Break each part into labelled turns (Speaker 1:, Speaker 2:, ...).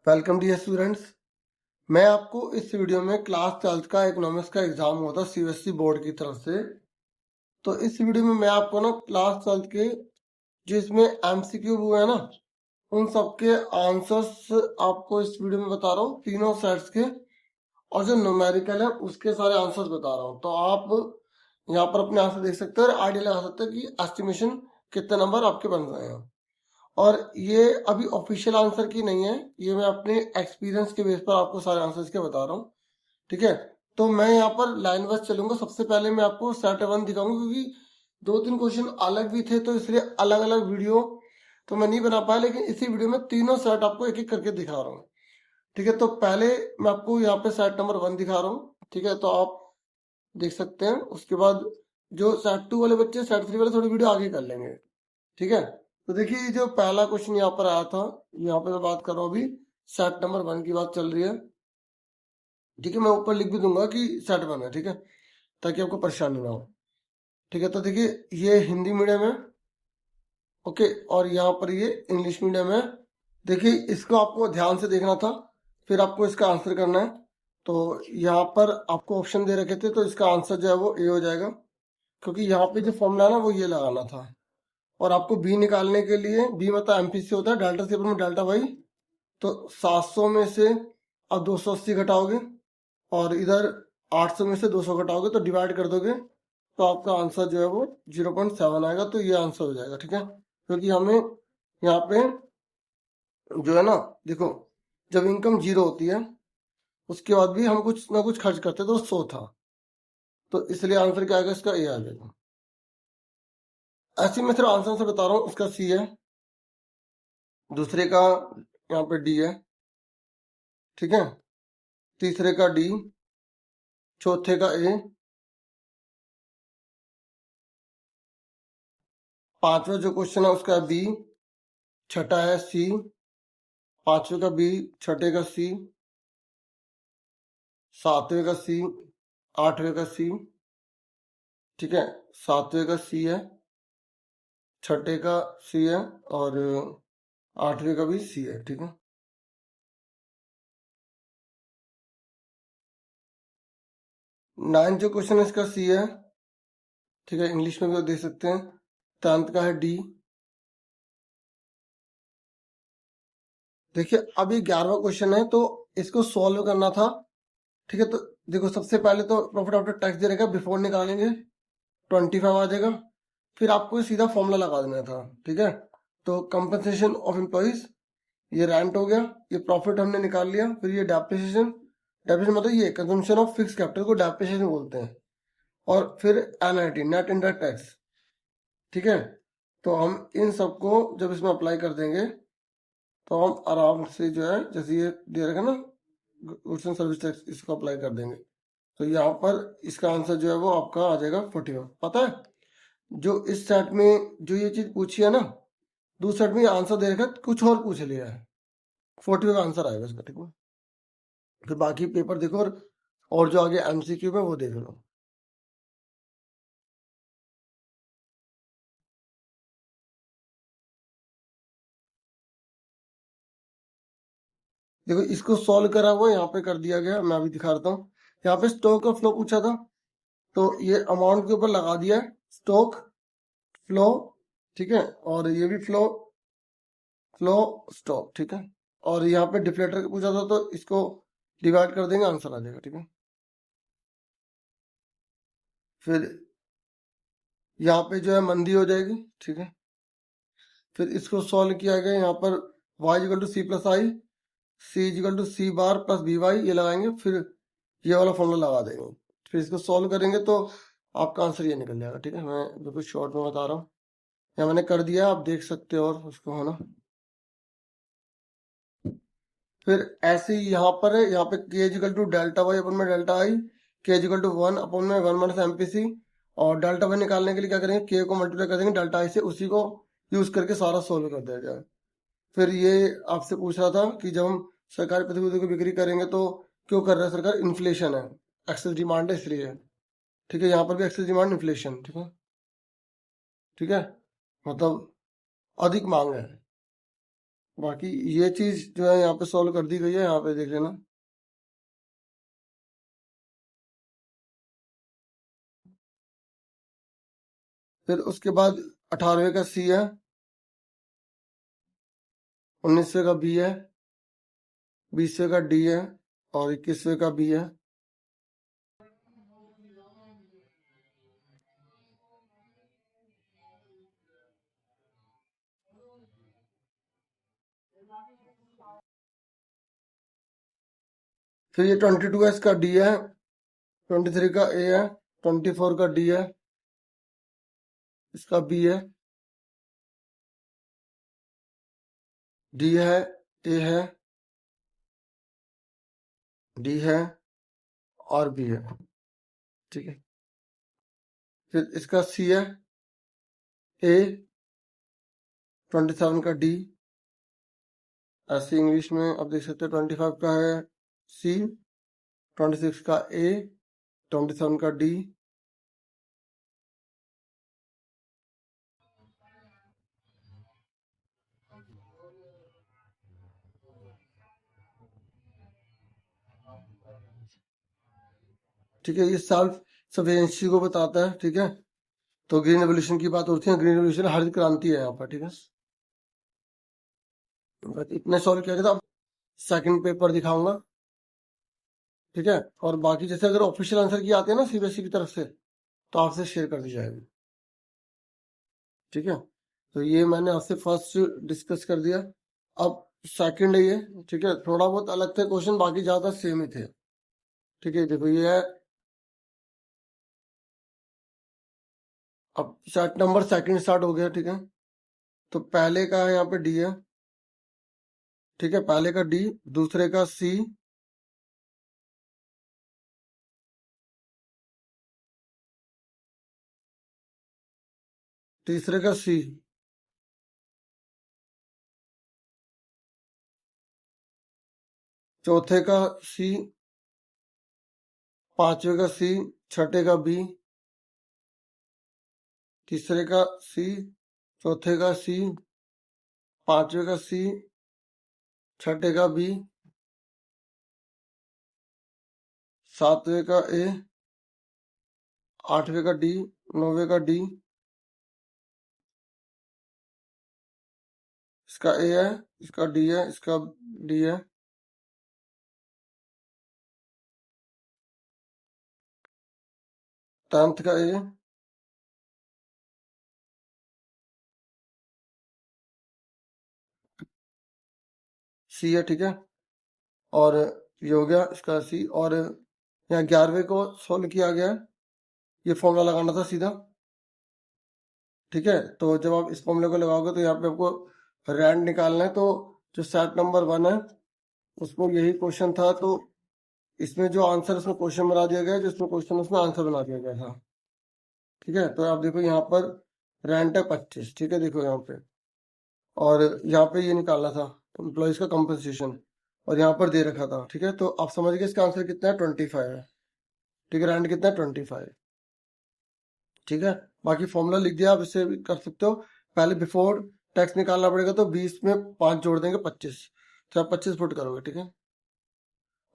Speaker 1: Welcome dear students. मैं आपको इस वीडियो में क्लास 12th का इकोनॉमिक्स का एग्जाम हुआ था सीबीएसई बोर्ड की तरफ से। तो इस वीडियो में मैं आपको ना क्लास 12th के जो इसमें एमसीक्यू हुए हैं ना, उन सबके आंसर्स आपको इस वीडियो में बता रहा हूँ, तीनों सेट्स के। और जो न्यूमेरिकल है उसके सारे आंसर्स बता रहा हूँ। तो आप यहाँ पर अपने आंसर देख सकते हैं और आइडिया लगा सकते हैं कि एस्टिमेशन कितने नंबर आपके बन रहे हैं। और ये अभी ऑफिशियल आंसर की नहीं है, ये मैं अपने एक्सपीरियंस के बेस पर आपको सारे आंसर्स के बता रहा हूँ। ठीक है, तो मैं यहाँ पर लाइन वाइज चलूंगा। सबसे पहले मैं आपको सेट 1 दिखाऊंगा, क्योंकि 2-3 क्वेश्चन अलग भी थे तो इसलिए अलग अलग वीडियो तो मैं नहीं बना पाया, लेकिन इसी वीडियो में तीनों सेट आपको एक एक करके दिखा रहा हूँ। ठीक है, तो पहले मैं आपको यहाँ पे सेट नंबर 1 दिखा रहा हूँ। ठीक है, तो आप देख सकते हैं। उसके बाद जो सेट 2 वाले बच्चे सेट 3 वाले थोड़ी वीडियो आगे कर लेंगे। ठीक है, तो देखिए ये जो पहला क्वेश्चन यहाँ पर आया था, यहाँ पे मैं बात कर रहा हूँ अभी सेट नंबर 1 की बात चल रही है। ठीक है, मैं ऊपर लिख भी दूंगा कि सेट 1 है। ठीक है, ताकि आपको परेशानी ना हो। ठीक है, तो देखिए ये हिंदी मीडियम है। ओके, और यहाँ पर ये इंग्लिश मीडियम है। देखिए इसको आपको ध्यान से देखना था, फिर आपको इसका आंसर करना है। तो यहाँ पर आपको ऑप्शन दे रखे थे, तो इसका आंसर जो है वो ए हो जाएगा, क्योंकि यहाँ पे जो फॉर्मूला है ना वो ये लगाना था। और आपको बी निकालने के लिए, बी मतलब एमपीसी होता है, डेल्टा से में डेल्टा वाई। तो 700 में से अब 280 घटाओगे और इधर 800 में से 200 घटाओगे तो डिवाइड कर दोगे, तो आपका आंसर जो है वो 0.7 आएगा। तो ये आंसर हो जाएगा। ठीक है, क्योंकि हमें यहाँ पे जो है ना, देखो जब इनकम जीरो होती है उसके बाद भी हम कुछ ना कुछ खर्च करते तो 100 था, तो इसलिए आंसर क्या आएगा, इसका ए आ जाएगा। ऐसे में सिर्फ आंसर से बता रहा हूँ, उसका सी है, दूसरे का यहाँ पे डी है। ठीक है, तीसरे का डी, चौथे का ए, पांचवा जो क्वेश्चन है उसका बी, छठा है सी, पांचवे का बी, छठे का सी, सातवें का सी, आठवें का सी। ठीक है, सातवें का सी है, छठे का सी है और आठवें का भी सी है। ठीक है, नाइन जो क्वेश्चन है इसका सी है। ठीक है, इंग्लिश में भी आप देख सकते हैं। 10th का है डी। देखिए अभी 11वां क्वेश्चन है, तो इसको सॉल्व करना था। ठीक है, तो देखो सबसे पहले तो प्रॉफिट आफ्टर टैक्स दे रहेगा, बिफोर निकालेंगे 25 आ जाएगा। फिर आपको सीधा फॉर्मूला लगा देना था। ठीक है, तो कंपनसेशन ऑफ एम्प्लॉइज, ये रेंट हो गया, ये प्रॉफिट हमने निकाल लिया। फिर ये डेप्रिसिएशन, डेप्रिसिएशन मतलब ये कंजम्पशन ऑफ फिक्स कैपिटल को डेप्रिसिएशन बोलते हैं। और फिर एनआईटी, नेट इंडायरेक्ट टैक्स। ठीक है, तो हम इन सबको जब इसमें अप्लाई कर देंगे तो हम आराम से जो है, जैसे ये दे रखा ना गुड्स एंड सर्विस टैक्स, इसको अप्लाई कर देंगे। तो यहाँ पर इसका आंसर जो है वो आपका आ जाएगा 41। पता है जो इस सेट में जो ये चीज पूछी है ना, दूसरे सेट में आंसर दे रखा है, कुछ और पूछ लिया है, 41 का आंसर आएगा इसका। ठीक है, फिर बाकी पेपर देखो और जो आगे एमसीक्यू में वो देख लो। देखो इसको सॉल्व करा हुआ यहाँ पे कर दिया गया, मैं अभी दिखा देता हूँ। यहाँ पे स्टॉक का फ्लो पूछा था, तो ये अमाउंट के ऊपर लगा दिया है स्टॉक फ्लो। ठीक है, और ये भी फ्लो फ्लो स्टॉक। ठीक है, और यहाँ पे डिफ्लेटर का पूछा था, तो इसको डिवाइड कर देंगे, आंसर आ जाएगा। ठीक है, फिर यहाँ पे जो है मंदी हो जाएगी। ठीक है, फिर इसको सॉल्व किया गया, यहाँ पर y equal to C plus I, C equal to C bar plus B Y, ये लगाएंगे, फिर ये वाला फॉर्मूला लगा देंगे। फिर इसको सॉल्व करेंगे तो आपका आंसर ये निकल जाएगा। ठीक है, मैं बिल्कुल शॉर्ट में बता रहा हूँ, या मैंने कर दिया, आप देख सकते हो और उसको, है ना। फिर ऐसे ही यहाँ पर है, यहाँ पे के इक्वल टू डेल्टा वाई अपन में डेल्टा आई, के इक्वल टू 1 अपन में 1 माइनस एमपीसी। और डेल्टा वाई निकालने के लिए क्या करेंगे, के को मल्टीप्लाई कर देंगे डेल्टा आई से, उसी को यूज करके सारा सोल्व कर दिया जाए। फिर ये आपसे पूछ रहा था कि जब हम सरकारी प्रतिभूतियों की बिक्री करेंगे तो क्यों कर रहे हैं सरकार, इन्फ्लेशन है, एक्सेस डिमांड है इसलिए। ठीक है, यहाँ पर भी एक्सेस डिमांड इन्फ्लेशन। ठीक है, ठीक है, मतलब अधिक मांग है, बाकी ये चीज जो है यहाँ पे सॉल्व कर दी गई है, यहाँ पे देख लेना। फिर उसके बाद 18वें का सी है, 19वें का बी है, 20वें का डी है और 21वें का बी है। फिर ये 22 का डी है, 23 का ए है, 24 का डी है, इसका बी है, डी है, ए है, डी है और बी है। ठीक है, फिर इसका सी है, ए, 27 का डी, ऐसे इंग्लिश में आप देख सकते हैं। 25 का है सी, 26 का ए, 27 का डी। ठीक है, ये सेल्फ सफिशिएंसी को बताता है। ठीक है, तो ग्रीन रेवोल्यूशन की बात होती है, ग्रीन रेवोल्यूशन हरित क्रांति है यहाँ पर। ठीक है, बस इतने सॉल्व किया था। अब सेकंड पेपर दिखाऊंगा। ठीक है, और बाकी जैसे अगर ऑफिशियल आंसर की आते हैं ना सीबीएसई की तरफ से, तो आपसे शेयर कर दी जाएगी। ठीक है, तो ये मैंने आपसे फर्स्ट डिस्कस कर दिया। अब सेकंड है ये। ठीक है, थोड़ा बहुत अलग थे क्वेश्चन, बाकी ज्यादा सेम ही थे। ठीक है, देखो ये है। अब सेट नंबर सेकंड स्टार्ट हो गया। ठीक है, तो पहले का है यहाँ पे डी है। ठीक है, पहले का डी, दूसरे का सी, तीसरे का सी, चौथे का सी, पांचवे का सी, छठे का बी, तीसरे का सी, चौथे का सी, पांचवे का सी, छठे का बी, सातवें का ए, आठवें का डी, नौवे का डी, इसका ए है, इसका डी है, इसका डी है, 10th का ए, सी है। ठीक है, और ये हो गया इसका सी। और यहाँ 11वें को सोल्व किया गया है। ये फॉर्मूला लगाना था सीधा। ठीक है, तो जब आप इस फॉर्मूले को लगाओगे तो यहाँ पे आपको रैंड निकालना है। तो जो सेट नंबर 1 है उसमें यही क्वेश्चन था, तो इसमें जो आंसर उसमें क्वेश्चन बना दिया गया, जिसमें क्वेश्चन उसमें आंसर बना दिया गया था। ठीक है, तो आप देखो यहाँ पर रेंट है 25। ठीक है, देखो यहाँ पे, और यहाँ पे ये निकालना था एम्प्लॉयज का कंपनसेशन, और यहाँ पर दे रखा था। ठीक है, तो आप समझ गए इसका आंसर कितना है, 25 है। ठीक है, रेंट कितना है, 25। ठीक है, बाकी फॉर्मूला लिख दिया, आप इससे भी कर सकते हो। पहले बिफोर टैक्स निकालना पड़ेगा, तो 20 में 5 जोड़ देंगे, 25, तो आप 25 फुट करोगे। ठीक है,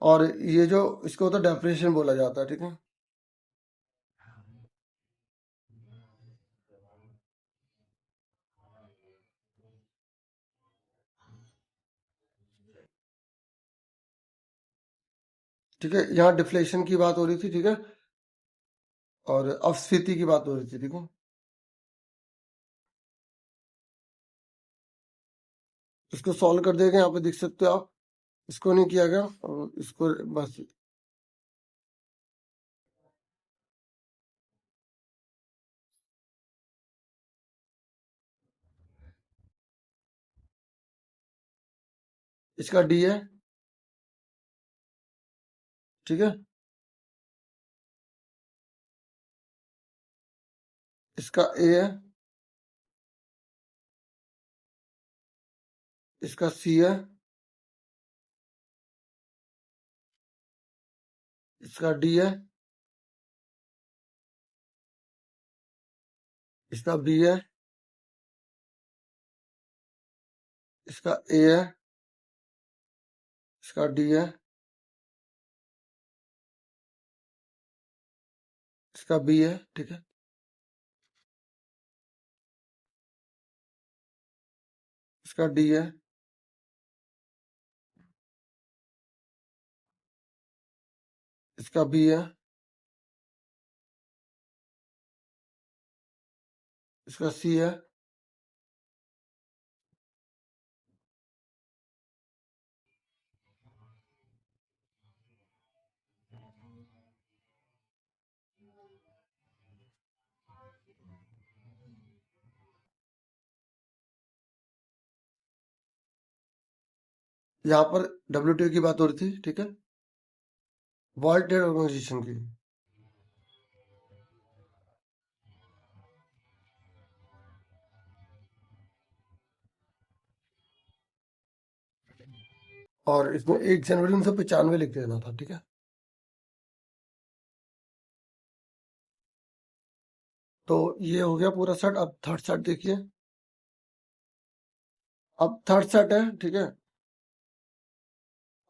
Speaker 1: और ये जो इसको तो डेप्रिसिएशन बोला जाता है। ठीक है, ठीक है, यहाँ डिफ्लेशन की बात हो रही थी। ठीक है, और अपस्फीति की बात हो रही थी। ठीक है, इसको सॉल्व कर देगा, यहाँ पे देख सकते हो आप। इसको नहीं किया गया, और इसको बस इसका डी है। ठीक है, इसका ए है, इसका सी है, इसका डी है, इसका बी है, इसका ए है, इसका डी है, इसका बी है, ठीक है। इसका डी है, इसका बी है, इसका सी है, यहाँ पर WTO की बात हो रही थी, ठीक है, वर्ल्ड ट्रेड ऑर्गेनाइजेशन की। और इसमें 1 जनवरी 1995 लिख देना था, ठीक है। तो ये हो गया पूरा सेट। अब थर्ड सेट देखिए। अब थर्ड सेट है, ठीक है।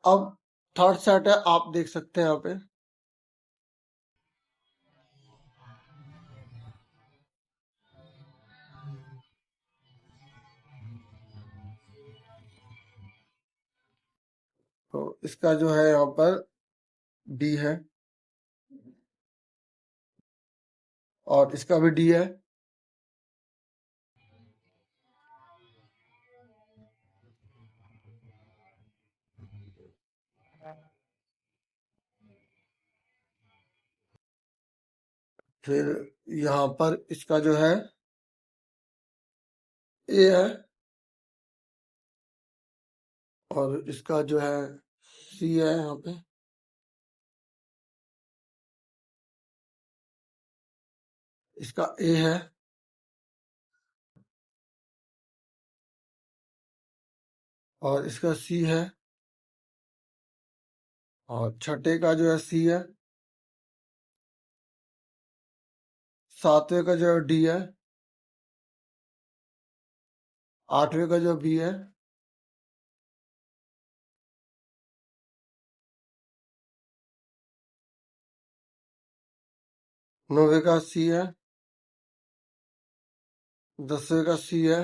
Speaker 1: अब थर्ड सेट है, आप देख सकते हैं यहाँ पे। तो इसका जो है यहाँ पर डी है, और इसका भी डी है। फिर यहाँ पर इसका जो है ए है, और इसका जो है सी है यहाँ पे। इसका ए है, और इसका सी है, और छठे का जो है सी है, सातवें का जो है डी है, आठवें का जो बी है, नौवे का सी है, 10वें का सी है।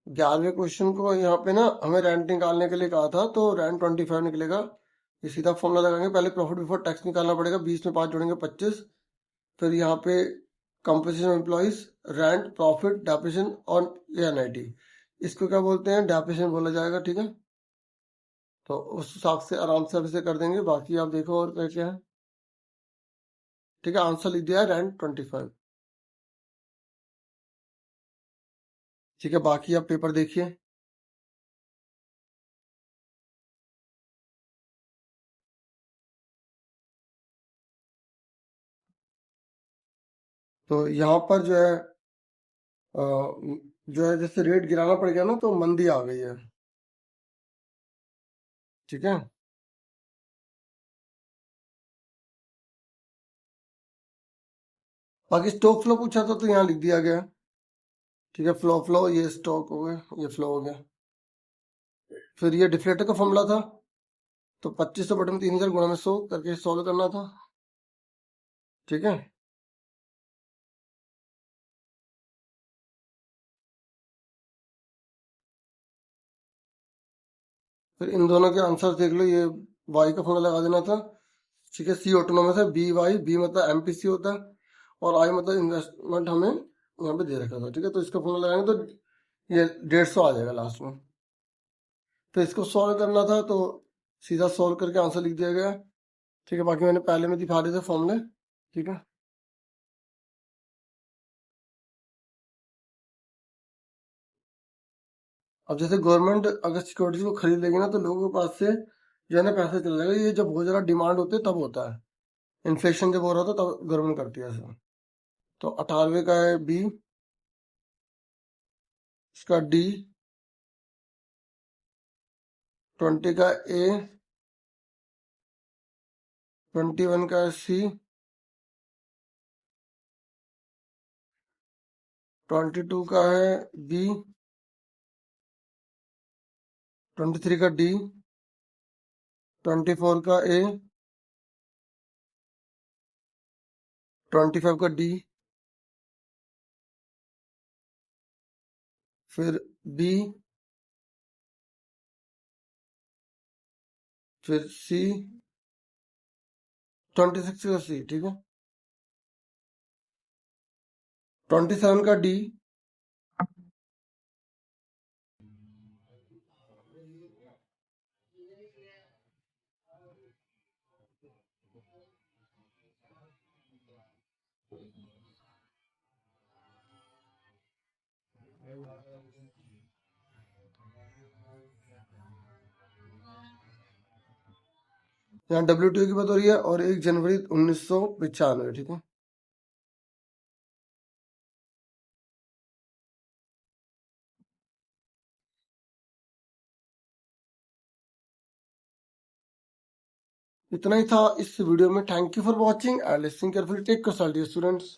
Speaker 1: 11वें क्वेश्चन को यहाँ पे ना हमें रेंट निकालने के लिए कहा था, तो रेंट 25 निकलेगा। ये सीधा फॉर्मूला लगाएंगे, पहले प्रॉफिट बिफोर टैक्स निकालना पड़ेगा, 20 में 5 जोड़ेंगे 25। फिर यहाँ पे composition of employees, rent, profit, depreciation और एनआईटी। इसको क्या बोलते हैं? डेप्रिसिएशन बोला जाएगा, ठीक है। तो उस हिसाब से आराम से अब इसे कर देंगे। बाकी आप देखो और क्या क्या है, ठीक है। आंसर लिख दिया है रेंट 25, ठीक है। बाकी आप पेपर देखिए। तो यहाँ पर जो है जो है जैसे रेट गिराना पड़ गया ना, तो मंदी आ गई है, ठीक है। बाकी स्टॉक फ्लो पूछा था, तो यहाँ लिख दिया गया, ठीक है। फ्लो फ्लो, ये स्टॉक हो गया, ये फ्लो हो गया। फिर ये डिफ्लेटर का फॉर्मूला था, तो 2500 बटे में 3000 गुणा में 100 करके सॉल्व करना था, ठीक है। फिर इन दोनों के आंसर देख लो। ये वाई का फॉर्मूला लगा देना था, ठीक है। सी ऑटोनोमस है, बी वाई, बी मतलब एमपीसी होता है, और आई मतलब इन्वेस्टमेंट हमें यहाँ पे दे रखा था, ठीक है। तो इसका फॉर्मूला लगाएंगे तो ये 150 आ जाएगा लास्ट में। तो इसको सॉल्व करना था, तो सीधा सॉल्व करके आंसर लिख दिया गया, ठीक है। बाकी मैंने पहले में दिखा दिए थे फॉर्मूले, ठीक है। अब जैसे गवर्नमेंट अगर सिक्योरिटीज को खरीद लेगी ना, तो लोगों के पास से जो है ना पैसा चला जाएगा। ये जब बहुत ज्यादा डिमांड होती है तब होता है, इन्फ्लेशन जब हो रहा था तब गवर्नमेंट करती है ऐसा। तो 18वें का है बी, इसका डी, 20 का ए, 21 का सी, 22 का है बी, 23 का डी, 24 का ए, 25 का डी, फिर बी, फिर सी, 26 का सी, ठीक है, 27 का डी, यहाँ WTO की बात हो रही है, और 1 जनवरी 1995, ठीक है। इतना ही था इस वीडियो में। Thank you for watching and listening carefully. Take care students.